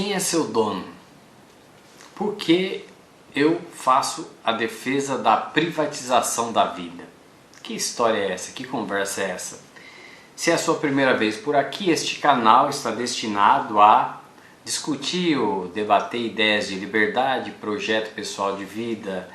Quem é seu dono? Por que eu faço a defesa da privatização da vida? Que história é essa? Que conversa é essa? Se é a sua primeira vez por aqui, este canal está destinado a discutir ou debater ideias de liberdade, projeto pessoal de vida,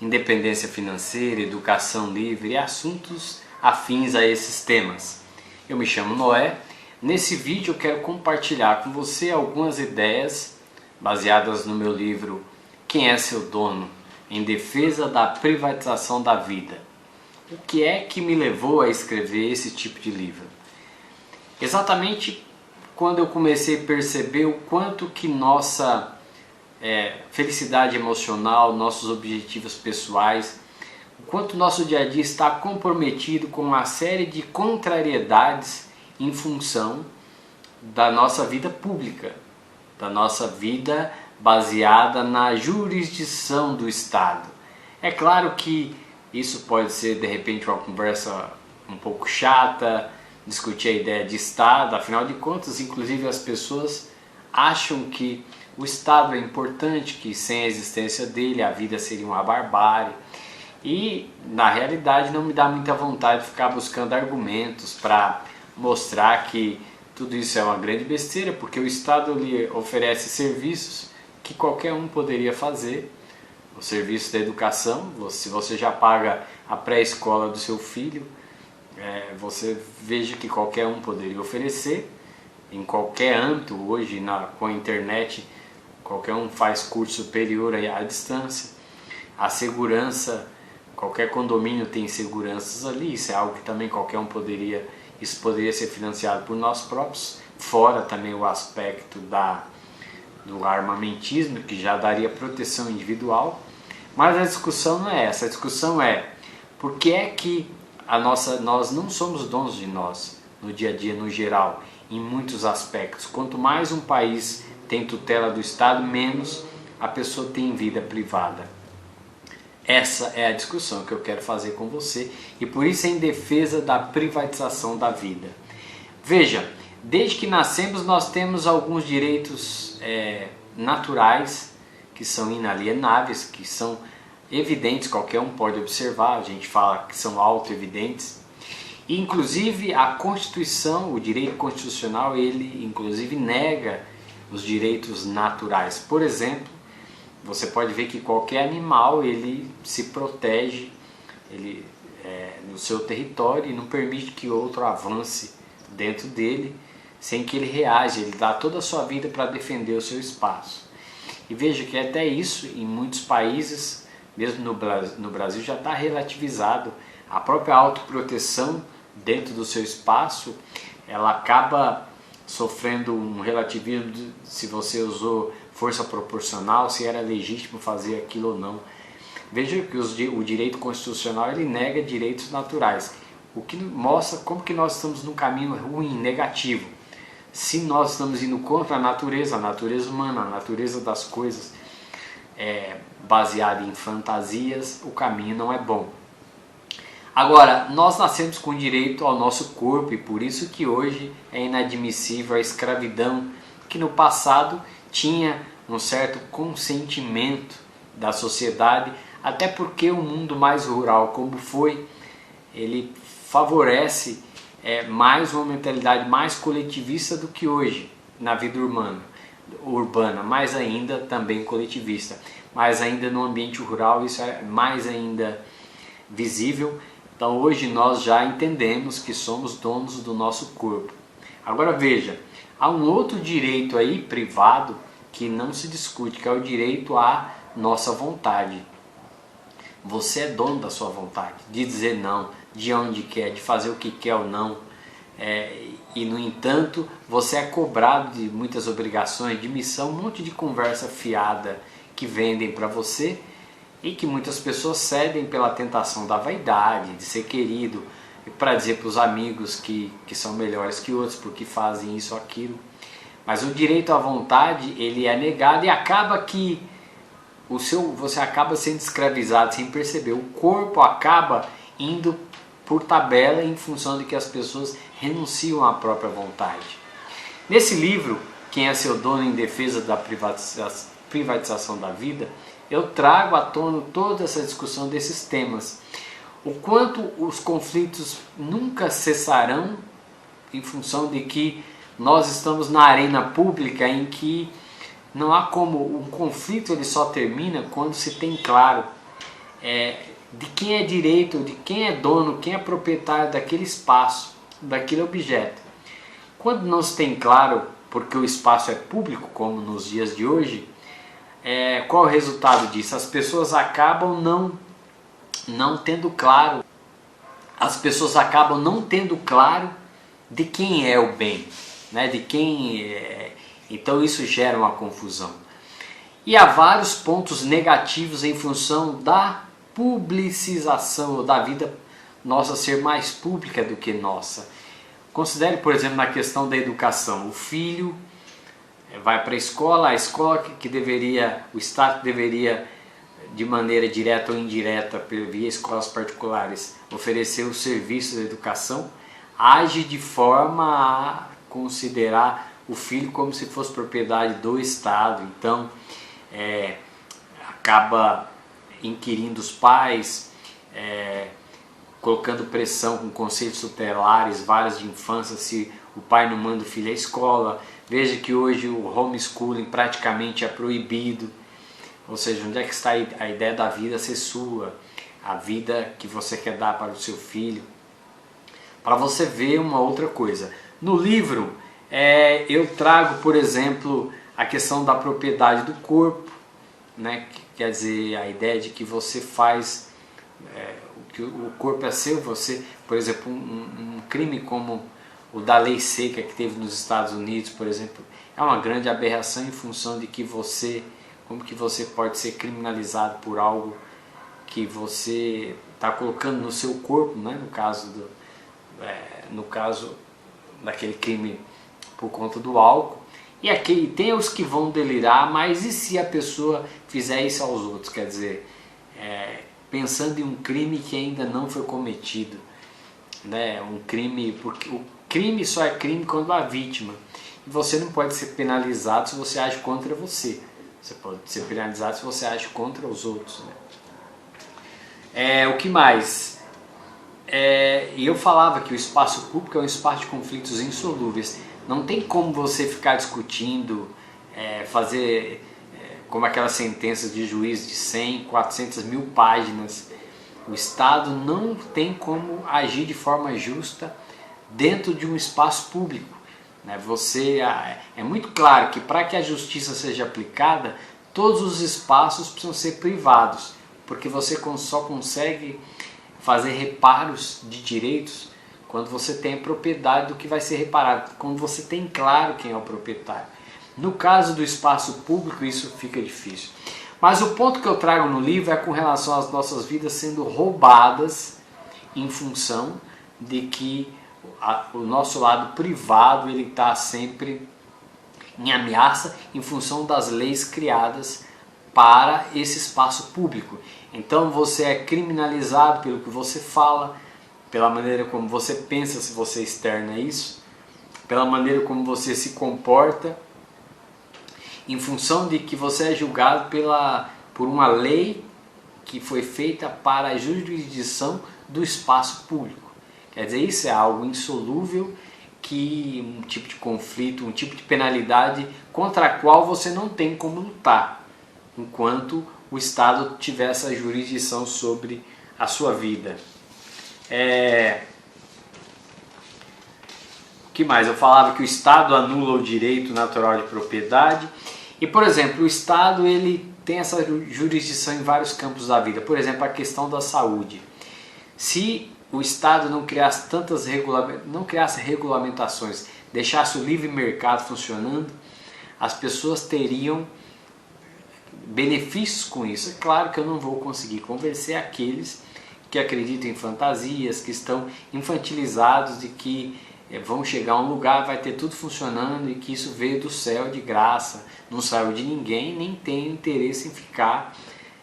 independência financeira, educação livre e assuntos afins a esses temas. Eu me chamo Noé. Nesse vídeo eu quero compartilhar com você algumas ideias baseadas no meu livro Quem é seu dono? Em defesa da privatização da vida. O que é que me levou a escrever esse tipo de livro? Exatamente quando eu comecei a perceber o quanto que nossa felicidade emocional, nossos objetivos pessoais, o quanto nosso dia a dia está comprometido com uma série de contrariedades em função da nossa vida pública, da nossa vida baseada na jurisdição do Estado. É claro que isso pode ser de repente uma conversa um pouco chata, discutir a ideia de Estado, afinal de contas, inclusive as pessoas acham que o Estado é importante, que sem a existência dele a vida seria uma barbárie. E na realidade não me dá muita vontade de ficar buscando argumentos para mostrar que tudo isso é uma grande besteira, porque o Estado lhe oferece serviços que qualquer um poderia fazer. O serviço da educação, se você já paga a pré-escola do seu filho, você veja que qualquer um poderia oferecer, em qualquer âmbito hoje, com a internet, qualquer um faz curso superior à distância. A segurança, qualquer condomínio tem seguranças ali, isso é algo que também qualquer um poderia. Isso poderia ser financiado por nós próprios, fora também o aspecto do armamentismo, que já daria proteção individual. Mas a discussão não é essa, a discussão é por que é que nós não somos donos de nós, no dia a dia, no geral, em muitos aspectos. Quanto mais um país tem tutela do Estado, menos a pessoa tem vida privada. Essa é a discussão que eu quero fazer com você e por isso é em defesa da privatização da vida. Veja, desde que nascemos nós temos alguns direitos naturais que são inalienáveis, que são evidentes, qualquer um pode observar, a gente fala que são auto-evidentes. E, inclusive a Constituição, o direito constitucional, ele inclusive nega os direitos naturais. Por exemplo, você pode ver que qualquer animal ele se protege no seu território e não permite que outro avance dentro dele sem que ele reaja, ele dá toda a sua vida para defender o seu espaço. E veja que até isso em muitos países, mesmo no Brasil, já está relativizado. A própria autoproteção dentro do seu espaço, ela acaba sofrendo um relativismo se você usou força proporcional, se era legítimo fazer aquilo ou não. Veja que o direito constitucional ele nega direitos naturais, o que mostra como que nós estamos num caminho ruim, negativo. Se nós estamos indo contra a natureza humana, a natureza das coisas, baseada em fantasias, o caminho não é bom. Agora, nós nascemos com direito ao nosso corpo e por isso que hoje é inadmissível a escravidão, que no passado tinha um certo consentimento da sociedade, até porque o mundo mais rural como foi, ele favorece mais uma mentalidade mais coletivista do que hoje na vida urbana, mais ainda também coletivista, mas ainda no ambiente rural isso é mais ainda visível. Então hoje nós já entendemos que somos donos do nosso corpo. Agora veja, há um outro direito aí privado que não se discute, que é o direito à nossa vontade. Você é dono da sua vontade, de dizer não, de onde quer, de fazer o que quer ou não. E no entanto, você é cobrado de muitas obrigações, de missão, um monte de conversa fiada que vendem para você e que muitas pessoas cedem pela tentação da vaidade, de ser querido, para dizer para os amigos que são melhores que outros porque fazem isso ou aquilo. Mas o direito à vontade ele é negado e acaba que você acaba sendo escravizado sem perceber. O corpo acaba indo por tabela em função de que as pessoas renunciam à própria vontade. Nesse livro, Quem é seu dono em defesa da privatização da vida, eu trago à tona toda essa discussão desses temas. O quanto os conflitos nunca cessarão em função de que nós estamos na arena pública em que não há como, um conflito ele só termina quando se tem claro de quem é direito, de quem é dono, quem é proprietário daquele espaço, daquele objeto. Quando não se tem claro, porque o espaço é público, como nos dias de hoje, qual é o resultado disso? As pessoas acabam não tendo claro, de quem é o bem, né? De quem então isso gera uma confusão. E há vários pontos negativos em função da publicização, da vida nossa ser mais pública do que nossa. Considere, por exemplo, na questão da educação. O filho vai para a escola que deveria, o Estado deveria, de maneira direta ou indireta, via escolas particulares, oferecer o serviço da educação, age de forma a considerar o filho como se fosse propriedade do Estado. Então, acaba inquirindo os pais, colocando pressão com conselhos tutelares, várias de infância, se o pai não manda o filho à escola. Veja que hoje o homeschooling praticamente é proibido. Ou seja, onde é que está a ideia da vida ser sua, a vida que você quer dar para o seu filho. Para você ver uma outra coisa. No livro, eu trago, por exemplo, a questão da propriedade do corpo, né? Quer dizer, a ideia de que você faz, que o corpo é seu, você, por exemplo, um crime como o da lei seca que teve nos Estados Unidos, por exemplo, é uma grande aberração em função de que como que você pode ser criminalizado por algo que você está colocando no seu corpo, né? No caso daquele crime por conta do álcool. E aqui tem os que vão delirar, mas e se a pessoa fizer isso aos outros? Quer dizer, pensando em um crime que ainda não foi cometido, né? Um crime, porque o crime só é crime quando há vítima. E você não pode ser penalizado se você age contra você. Você pode ser penalizado se você age contra os outros, né? O que mais? E eu falava que o espaço público é um espaço de conflitos insolúveis. Não tem como você ficar discutindo, fazer como aquela sentença de juiz de 100, 400 mil páginas. O Estado não tem como agir de forma justa dentro de um espaço público. É muito claro que para que a justiça seja aplicada, todos os espaços precisam ser privados, porque você só consegue fazer reparos de direitos quando você tem a propriedade do que vai ser reparado, quando você tem claro quem é o proprietário. No caso do espaço público, isso fica difícil. Mas o ponto que eu trago no livro é com relação às nossas vidas sendo roubadas em função de que o nosso lado privado ele está sempre em ameaça em função das leis criadas para esse espaço público. Então você é criminalizado pelo que você fala, pela maneira como você pensa, se você externa isso, pela maneira como você se comporta, em função de que você é julgado por uma lei que foi feita para a jurisdição do espaço público. Quer dizer, isso é algo insolúvel, um tipo de conflito, um tipo de penalidade contra a qual você não tem como lutar, enquanto o Estado tiver essa jurisdição sobre a sua vida. O que mais? Eu falava que o Estado anula o direito natural de propriedade e, por exemplo, o Estado ele tem essa jurisdição em vários campos da vida. Por exemplo, a questão da saúde. Se o Estado não criasse regulamentações, deixasse o livre mercado funcionando, as pessoas teriam benefícios com isso. É claro que eu não vou conseguir convencer aqueles que acreditam em fantasias, que estão infantilizados de que vão chegar a um lugar, vai ter tudo funcionando e que isso veio do céu de graça, não saiu de ninguém, nem tem interesse em ficar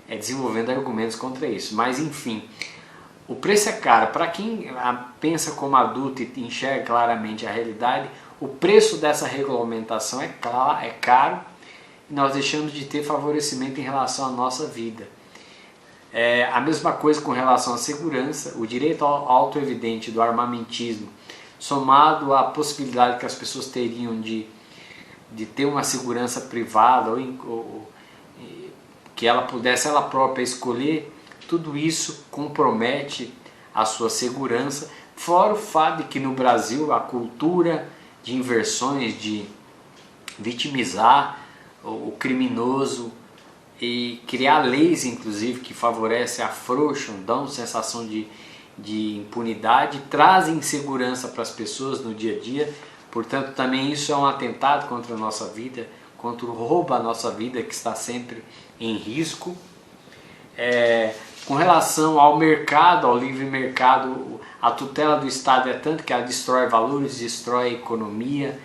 desenvolvendo argumentos contra isso. Mas enfim, o preço é caro. Para quem pensa como adulto e enxerga claramente a realidade, o preço dessa regulamentação é caro e nós deixamos de ter favorecimento em relação à nossa vida. A mesma coisa com relação à segurança, o direito autoevidente do armamentismo, somado à possibilidade que as pessoas teriam de ter uma segurança privada ou que ela pudesse ela própria escolher, tudo isso compromete a sua segurança, fora o fato de que no Brasil a cultura de inversões, de vitimizar o criminoso e criar leis inclusive que favorecem, afrouxam, dão sensação de impunidade, trazem insegurança para as pessoas no dia a dia. Portanto, também isso é um atentado contra a nossa vida, contra o roubo à nossa vida que está sempre em risco. Com relação ao mercado, ao livre mercado, a tutela do Estado é tanto que ela destrói valores, destrói a economia,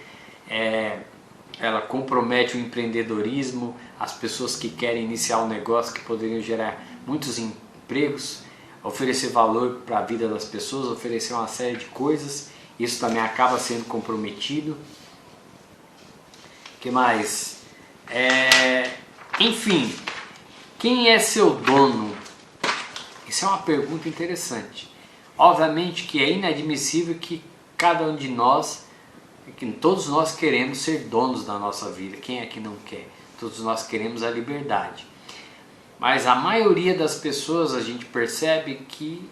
ela compromete o empreendedorismo, as pessoas que querem iniciar um negócio que poderiam gerar muitos empregos, oferecer valor para a vida das pessoas, oferecer uma série de coisas, isso também acaba sendo comprometido. O que mais? Enfim, quem é seu dono? Isso é uma pergunta interessante. Obviamente que é inadmissível que cada um de nós, que todos nós queremos ser donos da nossa vida. Quem é que não quer? Todos nós queremos a liberdade. Mas a maioria das pessoas a gente percebe que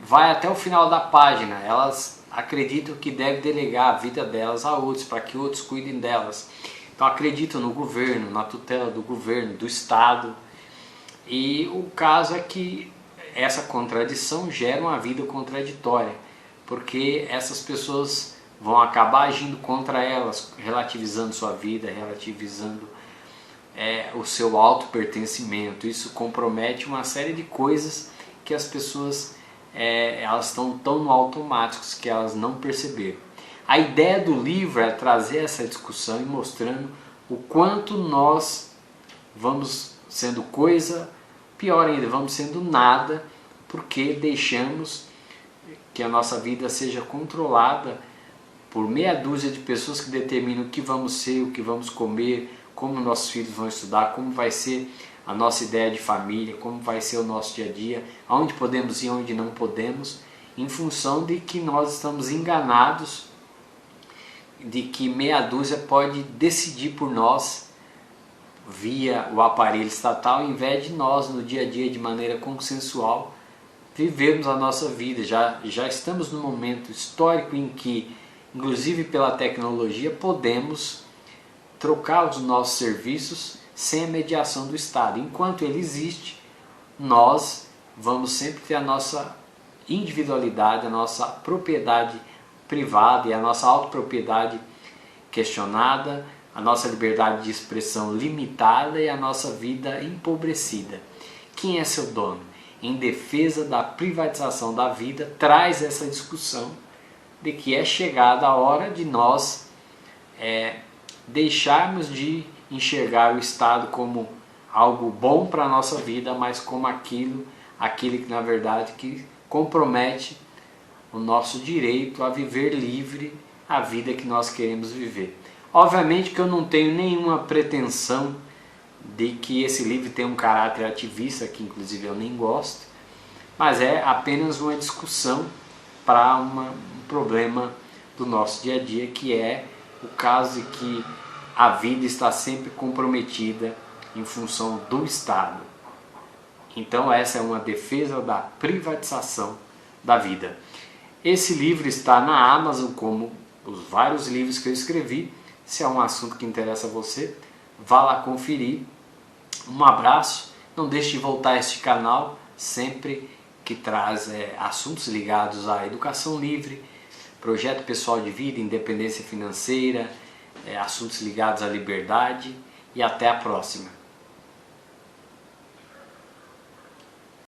vai até o final da página. Elas acreditam que devem delegar a vida delas a outros, para que outros cuidem delas. Então acreditam no governo, na tutela do governo, do Estado. E o caso é que essa contradição gera uma vida contraditória, porque essas pessoas vão acabar agindo contra elas, relativizando sua vida, relativizando o seu auto-pertencimento. Isso compromete uma série de coisas que as pessoas elas estão tão no automático que elas não perceberam. A ideia do livro é trazer essa discussão e mostrando o quanto nós vamos sendo coisa, pior ainda, vamos sendo nada, porque deixamos que a nossa vida seja controlada por meia dúzia de pessoas que determinam o que vamos ser, o que vamos comer, como nossos filhos vão estudar, como vai ser a nossa ideia de família, como vai ser o nosso dia a dia, aonde podemos ir, onde não podemos, em função de que nós estamos enganados, de que meia dúzia pode decidir por nós via o aparelho estatal, em vez de nós no dia a dia de maneira consensual vivermos a nossa vida. Já estamos num momento histórico em que, inclusive pela tecnologia, podemos trocar os nossos serviços sem a mediação do Estado. Enquanto ele existe, nós vamos sempre ter a nossa individualidade, a nossa propriedade privada e a nossa autopropriedade questionada, a nossa liberdade de expressão limitada e a nossa vida empobrecida. Quem é seu dono? Em defesa da privatização da vida, traz essa discussão de que é chegada a hora de nós deixarmos de enxergar o Estado como algo bom para a nossa vida, mas como aquele que na verdade que compromete o nosso direito a viver livre a vida que nós queremos viver. Obviamente que eu não tenho nenhuma pretensão de que esse livro tenha um caráter ativista, que inclusive eu nem gosto, mas é apenas uma discussão para um problema do nosso dia a dia, que é o caso de que a vida está sempre comprometida em função do Estado. Então essa é uma defesa da privatização da vida. Esse livro está na Amazon, como os vários livros que eu escrevi. Se é um assunto que interessa a você, vá lá conferir. Um abraço, não deixe de voltar a este canal sempre que traz assuntos ligados à educação livre, projeto pessoal de vida, independência financeira, assuntos ligados à liberdade, e até a próxima.